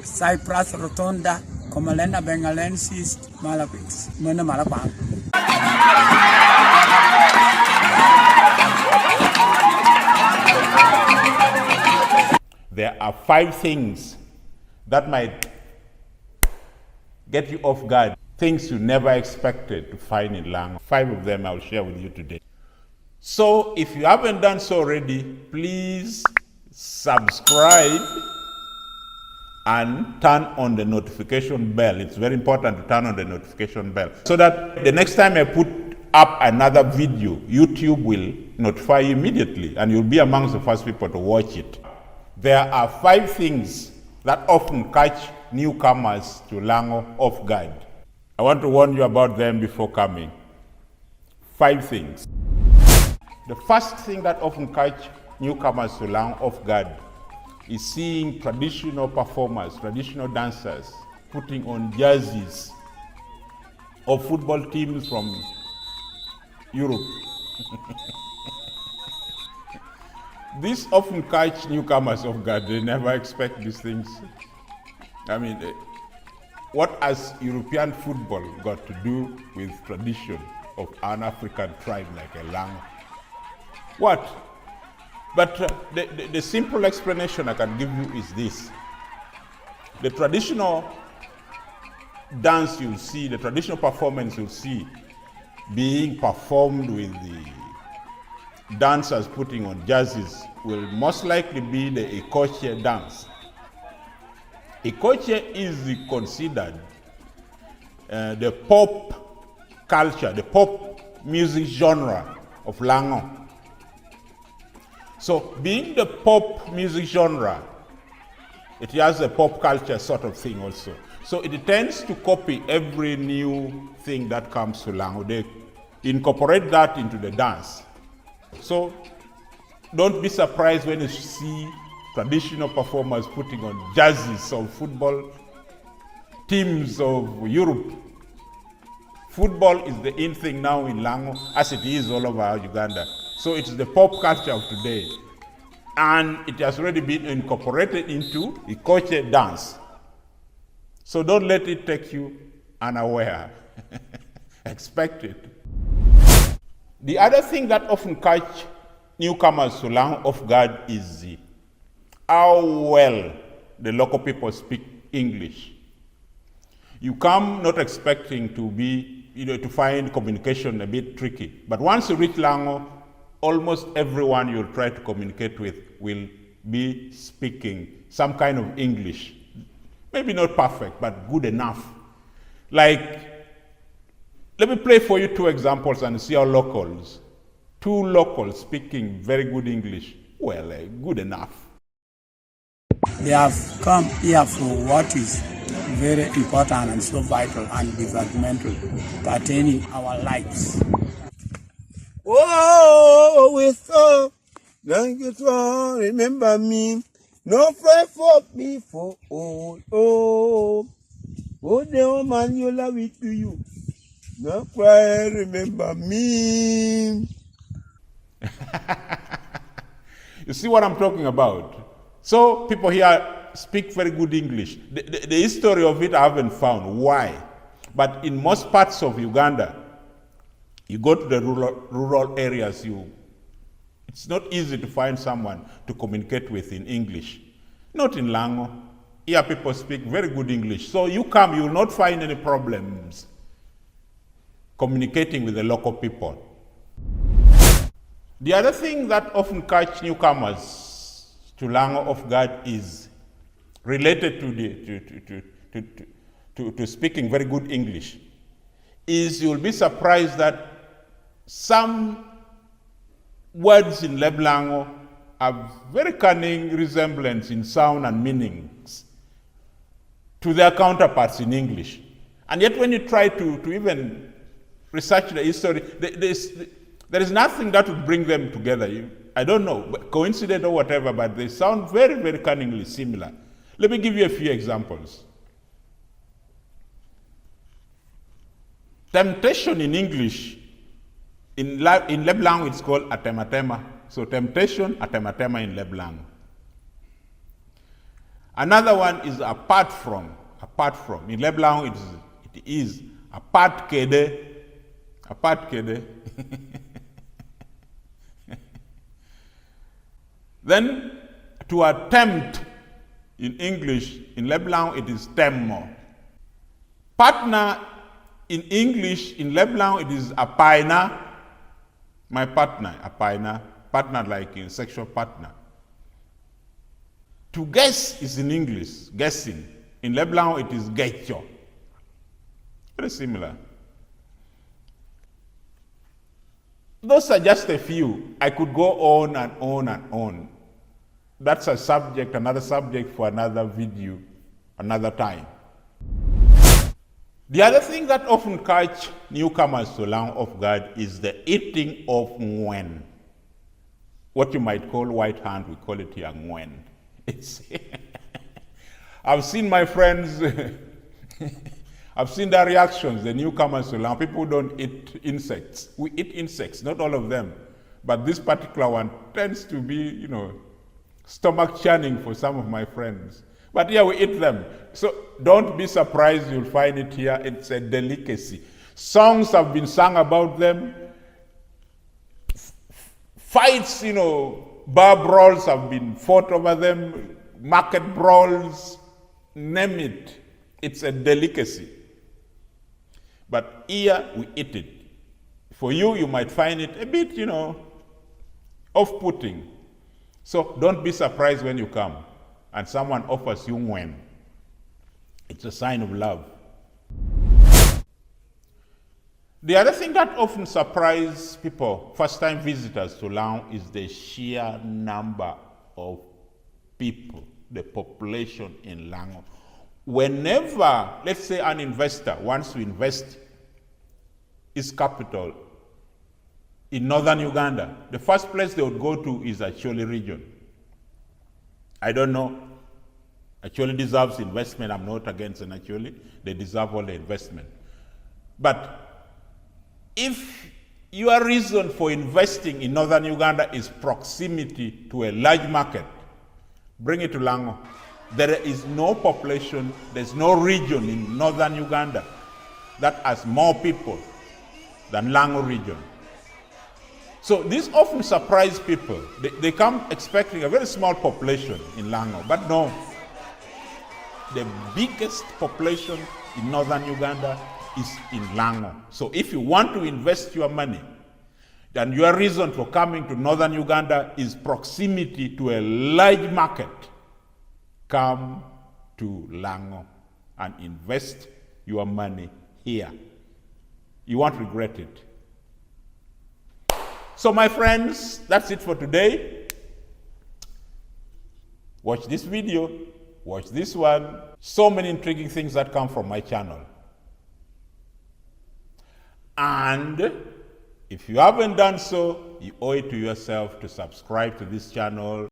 Cyprus rotunda, Comalena bengalensis, malapix, Mona malapang. There are 5 things that might get you off guard, things you never expected to find in Lango. 5 of them I'll share with you today. So if you haven't done so already, please subscribe and turn on the notification bell. It's very important to turn on the notification bell so that the next time I put up another video, YouTube will notify you immediately and you'll be amongst the first people to watch it. There are 5 things that often catch newcomers to Lango off guard. I want to warn you about them before coming. 5 things. The first thing that often catch newcomers to Lango off guard is seeing traditional performers, traditional dancers, putting on jerseys of football teams from Europe. This often catch newcomers off guard. They never expect these things. I mean, what has European football got to do with tradition of an African tribe like a Lango? What? But the simple explanation I can give you is this. The traditional dance you'll see, the traditional performance you'll see being performed with the dancers putting on jerseys will most likely be the Ikoche dance. Ikoche is considered the pop culture, the pop music genre of Lango. So being the pop music genre, it has a pop culture sort of thing also. So it tends to copy every new thing that comes to Lango. They incorporate that into the dance. So don't be surprised when you see traditional performers putting on jerseys of football teams of Europe. Football is the in thing now in Lango, as it is all over Uganda. So it's the pop culture of today. And it has already been incorporated into Ikoche dance. So don't let it take you unaware. Expect it. The other thing that often catch newcomers to Lango off guard is how well the local people speak English. You come not expecting to be, to find communication a bit tricky. But once you reach Lango, almost everyone you'll try to communicate with will be speaking some kind of English. Maybe not perfect, but good enough. Like, let me play for you 2 examples and see how locals, 2 locals speaking very good English, well, good enough. They have come here for what is very important and so vital and developmental pertaining our lives. Oh, with thank you for remember me. No pray for me for all. Oh, the man you love it to you. No cry, remember me. You see what I'm talking about? So people here speak very good English. The history of it I haven't found. Why? But in most parts of Uganda, you go to the rural areas, it's not easy to find someone to communicate with in English. Not in Lango. Here people speak very good English. So you come, you will not find any problems communicating with the local people. The other thing that often catch newcomers to Lango off guard is related to speaking very good English. Is you'll be surprised that some words in Leblango have very cunning resemblance in sound and meanings to their counterparts in English. And yet when you try to even research the history, there is nothing that would bring them together. I don't know, coincident or whatever, but they sound very, very cunningly similar. Let me give you a few examples. Temptation in English, in Leblango it's called atematema. So temptation, atematema in Leblango. Another one is apart from. Apart from. In Leblanc, it is apart kede. Apart kede. Then, to attempt in English, in Leblanc, it is temmo. Partner in English, in Leblanc, it is apaina. My partner, apaina. Partner like in sexual partner. To guess is in English, guessing. In Leblanc, it is gecho. Very similar. Those are just a few. I could go on and on and on. That's a subject, another subject for another video, another time. The other thing that often catch newcomers to Lango off guard is the eating of ngwen. What you might call white hand, we call it here ngwen. It's I've seen my friends, I've seen their reactions, the newcomers to Lango. People don't eat insects. We eat insects, not all of them. But this particular one tends to be, stomach churning for some of my friends. But yeah, we eat them. So don't be surprised, you'll find it here. It's a delicacy. Songs have been sung about them. Fights, bar brawls have been fought over them. Market brawls, name it. It's a delicacy. But here we eat it. For you, you might find it a bit, off-putting. So don't be surprised when you come and someone offers you ngwen. It's a sign of love. The other thing that often surprises people, first-time visitors to Lango, is the sheer number of people, the population in Lango. Whenever, let's say, an investor wants to invest his capital in northern Uganda, the first place they would go to is Acholi region. I don't know. Acholi deserves investment. I'm not against Acholi. They deserve all the investment. But if your reason for investing in northern Uganda is proximity to a large market, bring it to Lango. There is no population, there's no region in northern Uganda that has more people than Lango region. So this often surprises people. They come expecting a very small population in Lango, but no. The biggest population in northern Uganda is in Lango. So if you want to invest your money, then your reason for coming to northern Uganda is proximity to a large market. Come to Lango and invest your money here. You won't regret it. So my friends, that's it for today. Watch this video, watch this one. So many intriguing things that come from my channel. And if you haven't done so, you owe it to yourself to subscribe to this channel.